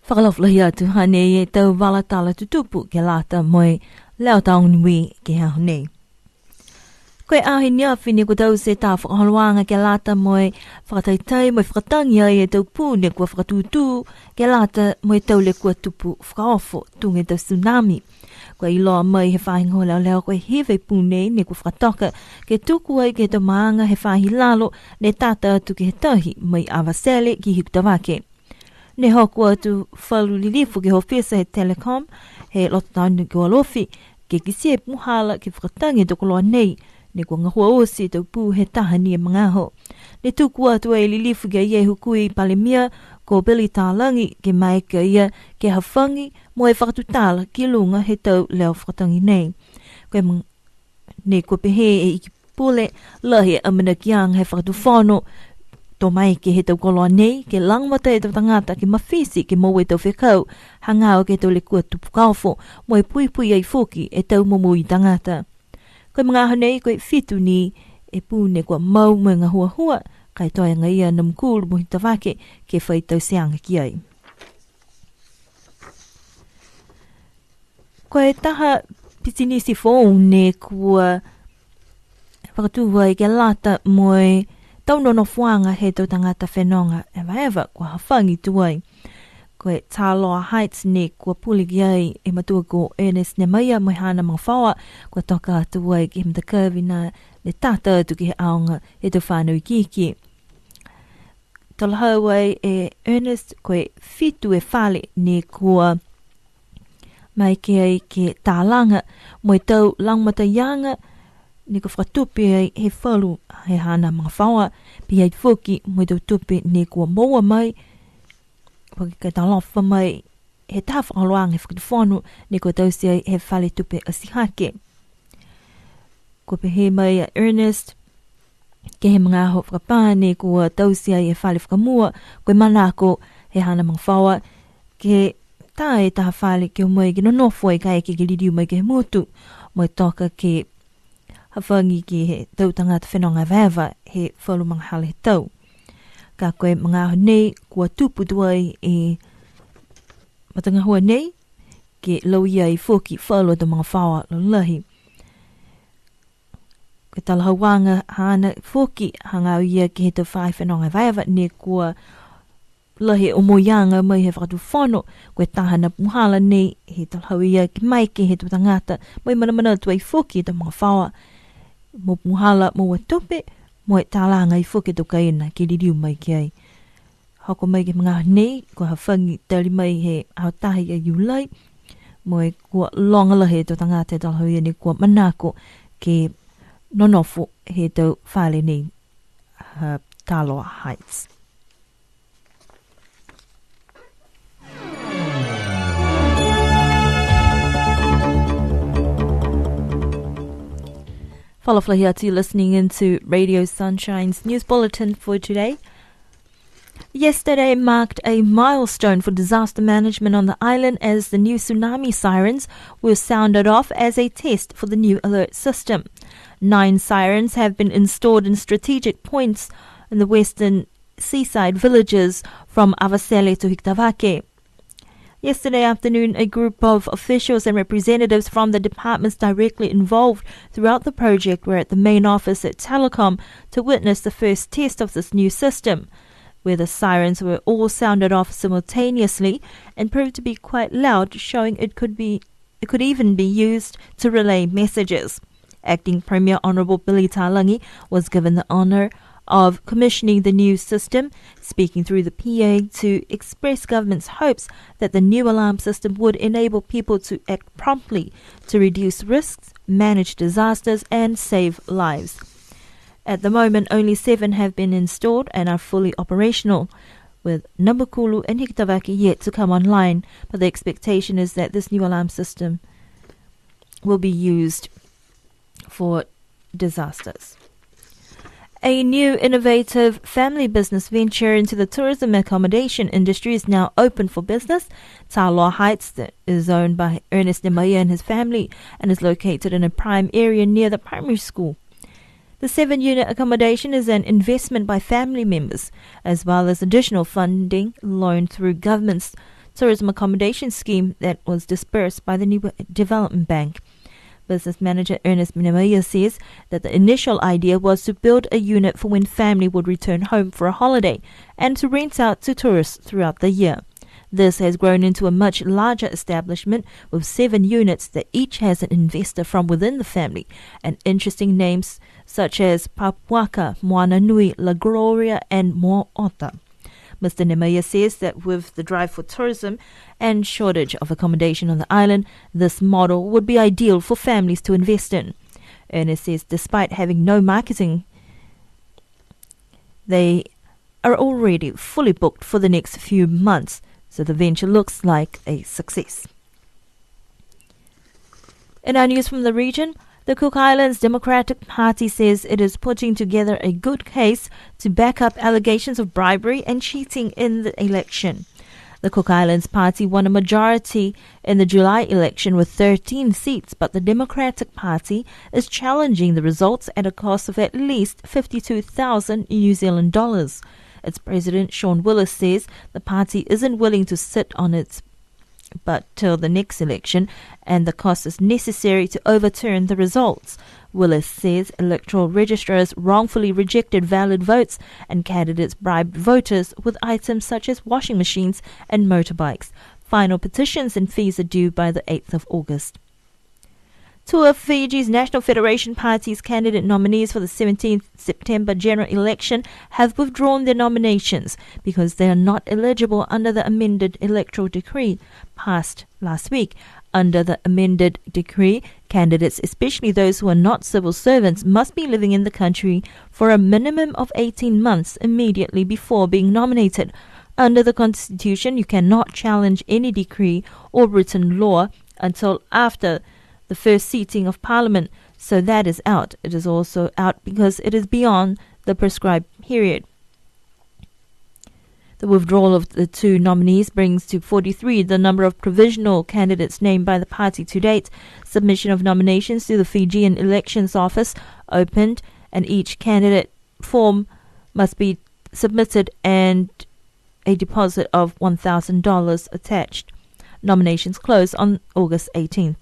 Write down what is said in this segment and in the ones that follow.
Whakalawhia tu hane e tau walatala tutupu ke lata moe leo taong niwi ke hao nei. Koe ahi nia whini ko tau se tā whakaholoanga ke lata moe whakataitai moe whakatangi ai e tau pūne kua whakatūtū ke lata moe tau le kua tupu whakaofo tunge tau tsunami. Koe iloa mai he whahingo leo koe hewe pūne ne kua whakatoka ke tuku ai ke tau maanga he whahi lalo ne tata atu ke he tahi mai awasele ki hikutawake. Ne hoku atu whalu lilifu ke ho pesa he telecom, he lotaunu ke alofi, ke kisi e puhala ke whakatangi tokoloa nei, ne kua ngahua osi tau pū he taha ni e mangaho. Ne tuku atu e lilifu ke ie hukui palemia, ko Billy Tālangi ke mai ke ia ke hawhangi, mo e whakatutala ki lunga he tau leo whakatangi nei. Ne kua pehe e iki pule, lahi amana kiang he whakatuwhono, tō mai ke he tau koloa nei, ke langwata e tau tangata ke mawhisi ke moe tau whekau, hangao ke tau le kua tupu kaofo, mo e pui pui ai foki e tau momo i tangata. Koe mga hanei koe fitu ni e pūne kua mau mo ngā hua hua, kai toa ngā ia nam kūru mo hita wake ke whai tau seanga ki ai. Koe taha pitinisi fōne kua whakatuwa i ke lata moe tau nono whanga he tau tangata whenonga ewa kua hawhangi tuai. Koe Tāloa Heights ne kua puliki ai e matua ko Ernest ne maia mai hana mga whaua kua toka tuai ki himta kirwina ne tata atu ki he aonga e tau whanau i kiki. Talahau ai e Ernest koe fitu e whale ne kua mai ke ai ke tālanga mo e tau langmata yanga ni ko whakatupi ai he whalu he hana mga whaua pi ai whuki mo tau tupi ni kua moa mai whaki kai talofa mai he tā whakaloanga he whakatuwhanu ni kua tau si ai he whale tupi asihake. Ko pehe mai a Ernest ke he mga ho whakapā ni kua tau si ai he whale whakamua koe manako he hana mga whaua ke tā e taha whale ke o mai ki no nofo e kai ke liriu mai ke he motu mo e toka ke hawhangi ki he tau tangata whenonga wawa he whalu mga hale he tau. Ka koe mga aho nei kua tupu tuai e matangahua nei ke lau ia i whoki whalu do mga whaua lo lahi. Koe talahawanga hana whoki hangau ia ki he tau whai whenonga wawa ne kua lahi o moianga mai he whakatu whono koe tahana puhala nei he talahau ia ki mai ki he tau tangata mai mana tuai whoki do mga whaua mo puhala mo e tope, mo e tālanga i whuke toka ina ki ririu mai ki ai. Hoko mai ki mga nei, ko hawhangi tari mai he aotahi a iulai, mo e kua longala he to tangata e talahau ia ni kua manako ke nonofo he tau whale nei Tāloa Heights. Falaflahiatu listening into Radio Sunshine's news bulletin for today. Yesterday marked a milestone for disaster management on the island as the new tsunami sirens were sounded off as a test for the new alert system. 9 sirens have been installed in strategic points in the western seaside villages from Avasele to Hiktavake. Yesterday afternoon, a group of officials and representatives from the departments directly involved throughout the project were at the main office at Telecom to witness the first test of this new system, where the sirens were all sounded off simultaneously and proved to be quite loud, showing it could even be used to relay messages. Acting Premier Honourable Billy Tālangi was given the honour of commissioning the new system, speaking through the PA to express government's hopes that the new alarm system would enable people to act promptly to reduce risks, manage disasters and save lives. At the moment, only 7 have been installed and are fully operational, with Nambukulu and Hiktavaki yet to come online, but the expectation is that this new alarm system will be used for disasters. A new innovative family business venture into the tourism accommodation industry is now open for business. Tāloa Heights is owned by Ernest Niuean and his family and is located in a prime area near the primary school. The 7-unit accommodation is an investment by family members, as well as additional funding loaned through government's tourism accommodation scheme that was dispersed by the Niuean Development Bank. Business manager Ernest Niuean says that the initial idea was to build a unit for when family would return home for a holiday and to rent out to tourists throughout the year. This has grown into a much larger establishment with 7 units that each has an investor from within the family and interesting names such as Papuaka, Moana Nui, La Gloria and Mo'ota. Mr. Niuean says that with the drive for tourism and shortage of accommodation on the island, this model would be ideal for families to invest in. Ernest says despite having no marketing, they are already fully booked for the next few months, so the venture looks like a success. In our news from the region, the Cook Islands Democratic Party says it is putting together a good case to back up allegations of bribery and cheating in the election. The Cook Islands Party won a majority in the July election with 13 seats, but the Democratic Party is challenging the results at a cost of at least 52,000 New Zealand dollars. Its president, Sean Willis, says the party isn't willing to sit on its butt till the next election, and the cost is necessary to overturn the results. Willis says electoral registrars wrongfully rejected valid votes and candidates bribed voters with items such as washing machines and motorbikes. Final petitions and fees are due by the 8th of August. Two of Fiji's National Federation Party's candidate nominees for the 17th September general election have withdrawn their nominations because they are not eligible under the amended electoral decree passed last week. Under the amended decree, candidates, especially those who are not civil servants, must be living in the country for a minimum of 18 months immediately before being nominated. Under the Constitution, you cannot challenge any decree or written law until after the first seating of Parliament, so that is out. It is also out because it is beyond the prescribed period. The withdrawal of the two nominees brings to 43 the number of provisional candidates named by the party to date. Submission of nominations to the Fijian Elections Office opened, and each candidate form must be submitted and a deposit of $1,000 attached. Nominations close on August 18th.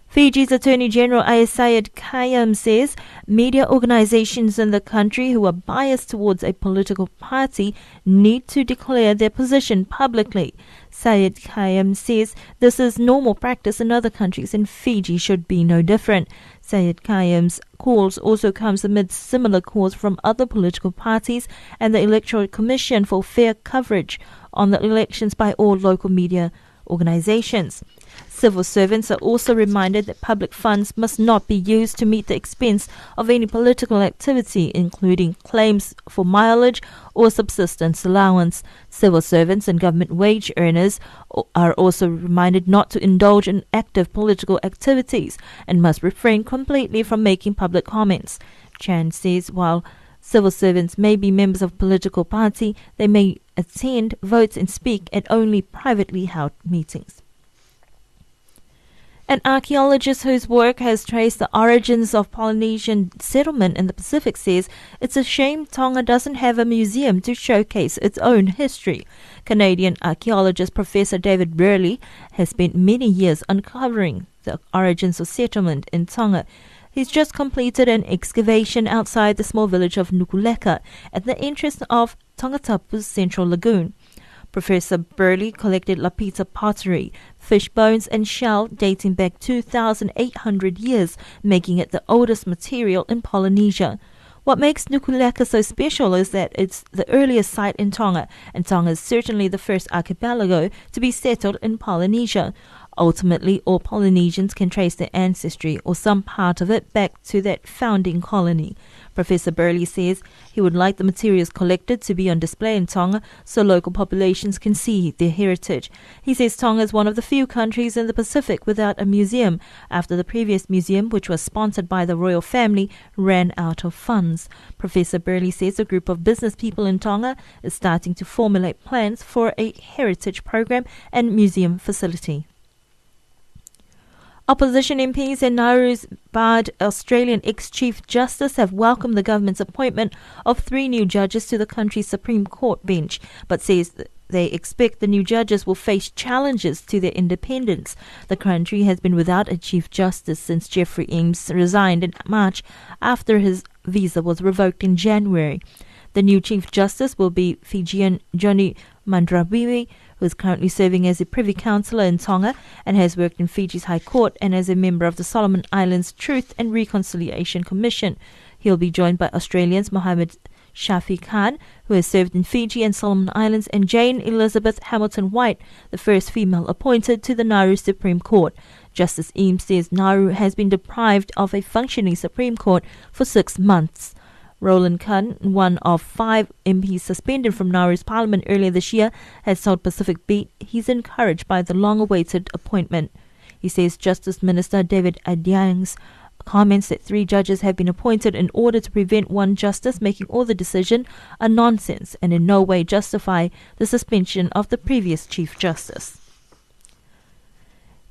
Fiji's Attorney General Syed Khaiyam says media organizations in the country who are biased towards a political party need to declare their position publicly. Syed Khaiyam says this is normal practice in other countries and Fiji should be no different. Syed Khaiyam's calls also comes amid similar calls from other political parties and the Electoral Commission for fair coverage on the elections by all local media organizations. Civil servants are also reminded that public funds must not be used to meet the expense of any political activity, including claims for mileage or subsistence allowance. Civil servants and government wage earners are also reminded not to indulge in active political activities and must refrain completely from making public comments. Chan says while civil servants may be members of a political party, they may attend, vote and speak at only privately held meetings. An archaeologist whose work has traced the origins of Polynesian settlement in the Pacific says it's a shame Tonga doesn't have a museum to showcase its own history. Canadian archaeologist Professor David Burley has spent many years uncovering the origins of settlement in Tonga. He's just completed an excavation outside the small village of Nukuleka at the entrance of Tongatapu's Central Lagoon. Professor Burley collected lapita pottery, fish bones and shell dating back 2,800 years, making it the oldest material in Polynesia. What makes Nukuleka so special is that it's the earliest site in Tonga, and Tonga is certainly the first archipelago to be settled in Polynesia. Ultimately, all Polynesians can trace their ancestry or some part of it back to that founding colony. Professor Burley says he would like the materials collected to be on display in Tonga so local populations can see their heritage. He says Tonga is one of the few countries in the Pacific without a museum after the previous museum, which was sponsored by the royal family, ran out of funds. Professor Burley says a group of business people in Tonga is starting to formulate plans for a heritage program and museum facility. Opposition MPs and Nauru's barred Australian ex-Chief Justice have welcomed the government's appointment of 3 new judges to the country's Supreme Court bench, but says they expect the new judges will face challenges to their independence. The country has been without a Chief Justice since Jeffrey Eames resigned in March after his visa was revoked in January. The new Chief Justice will be Fijian Johnny Mandrabiwi, who is currently serving as a Privy Councillor in Tonga and has worked in Fiji's High Court and as a member of the Solomon Islands Truth and Reconciliation Commission. He'll be joined by Australians Mohammed Shafi Khan, who has served in Fiji and Solomon Islands, and Jane Elizabeth Hamilton-White, the first female appointed to the Nauru Supreme Court. Justice Eames says Nauru has been deprived of a functioning Supreme Court for 6 months. Roland Khan, one of 5 MPs suspended from Nauru's parliament earlier this year, has told Pacific Beat he's encouraged by the long-awaited appointment. He says Justice Minister David Adiang's comments that 3 judges have been appointed in order to prevent one justice making all the decision are nonsense and in no way justify the suspension of the previous Chief Justice.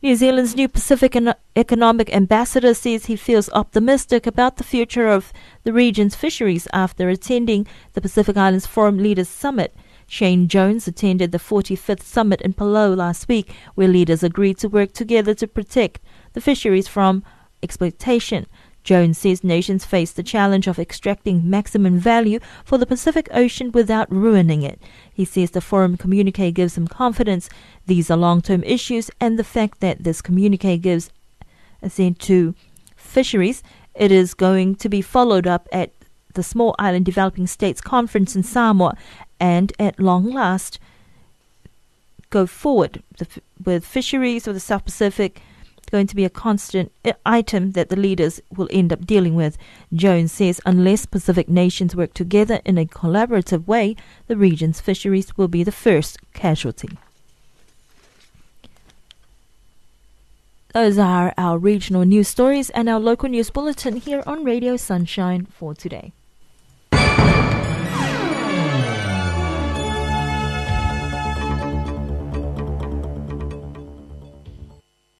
New Zealand's new Pacific Economic Ambassador says he feels optimistic about the future of the region's fisheries after attending the Pacific Islands Forum Leaders Summit. Shane Jones attended the 45th summit in Palau last week, where leaders agreed to work together to protect the fisheries from exploitation. Jones says nations face the challenge of extracting maximum value for the Pacific Ocean without ruining it. He says the forum communique gives him confidence these are long-term issues, and the fact that this communique gives assent to fisheries, it is going to be followed up at the Small Island Developing States Conference in Samoa, and at long last go forward with fisheries of the South Pacific going to be a constant item that the leaders will end up dealing with. Jones says unless Pacific nations work together in a collaborative way, the region's fisheries will be the first casualty. Those are our regional news stories and our local news bulletin here on Radio Sunshine for today.